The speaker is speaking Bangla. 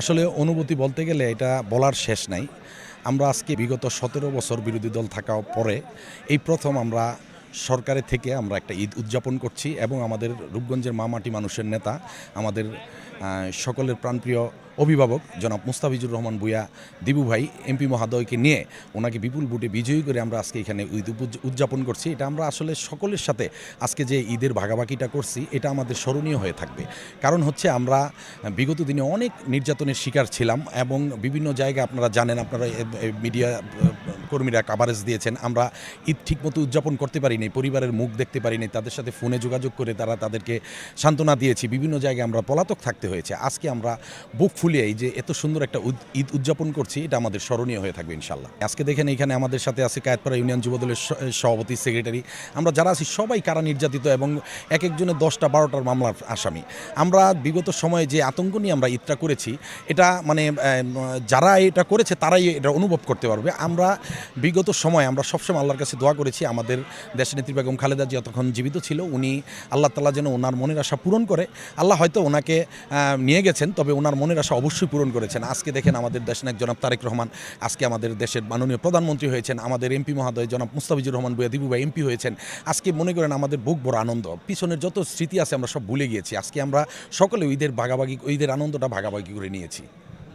আসলে অনুভূতি বলতে গেলে এটা বলার শেষ নাই। আমরা আজকে বিগত ১৭ বছর বিরোধী দল থাকার পরে এই প্রথম আমরা সরকারে থেকে আমরা একটা ঈদ উদযাপন করছি এবং আমাদের রূপগঞ্জের মামাটি মানুষের নেতা, আমাদের সকলের প্রাণপ্রিয় অভিভাবক জনাব মুস্তাফিজুর রহমান ভূঁইয়া দিবু ভাই এমপি মহোদয়কে নিয়ে ওনাকে বিপুল ভোটে বিজয়ী করে আমরা আজকে এখানে ঈদ উদযাপন করছি। এটা আমরা আসলে সকলের সাথে আজকে যে ঈদের ভাগাভাগিটা করছি এটা আমাদের স্মরণীয় হয়ে থাকবে। কারণ হচ্ছে আমরা বিগত দিনে অনেক নির্যাতনের শিকার ছিলাম এবং বিভিন্ন জায়গায় আপনারা জানেন, আপনারা মিডিয়া কর্মীরা কাভারেজ দিয়েছেন। আমরা ঈদ ঠিকমতো উদযাপন করতে পারিনি, পরিবারের মুখ দেখতে পারিনি, তাদের সাথে ফোনে যোগাযোগ করে তাদেরকে সান্ত্বনা দিয়েছি, বিভিন্ন জায়গায় আমরা পলাতক থাকতে হয়েছে। আজকে আমরা বুক ফুলিয়ে এই যে এত সুন্দর একটা ঈদ উদযাপন করছি, এটা আমাদের স্মরণীয় হয়ে থাকবে ইনশাল্লাহ। আজকে দেখেন এখানে আমাদের সাথে আছে কায়েতপাড়া ইউনিয়ন যুবদলের সভাপতি, সেক্রেটারি। আমরা যারা আছি সবাই কারা নির্যাতিত এবং এক একজনের 10টা 12টার মামলার আসামি। আমরা বিগত সময়ে যে আতঙ্ক নিয়ে আমরা ঈদটা করেছি, এটা মানে যারা এটা করেছে তারাই এটা অনুভব করতে পারবে। আমরা বিগত সময় আমরা সবসময় আল্লাহর কাছে দোয়া করেছি আমাদের দেশনেত্রী বেগম খালেদা জিয়া তখন জীবিত ছিল, উনি আল্লাহ তাআলা যেন ওনার মনের আশা পূরণ করে। আল্লাহ হয়তো ওনাকে নিয়ে গেছেন, তবে ওনার মনের আশা অবশ্যই পূরণ করেছেন। আজকে দেখেন আমাদের দেশনায়ক জনাব তারেক রহমান আজকে আমাদের দেশের মাননীয় প্রধানমন্ত্রী হয়েছেন, আমাদের এমপি মহোদয় জনাব মুস্তাফিজুর রহমান ভূঁইয়া দিবু ভাই এমপি হয়েছেন। আজকে মনে করেন আমাদের বুক বড় আনন্দ, পিছনের যত স্মৃতি আছে আমরা সব ভুলে গিয়েছি। আজকে আমরা সকলে ঈদের আনন্দটা ভাগাভাগি করে নিয়েছি।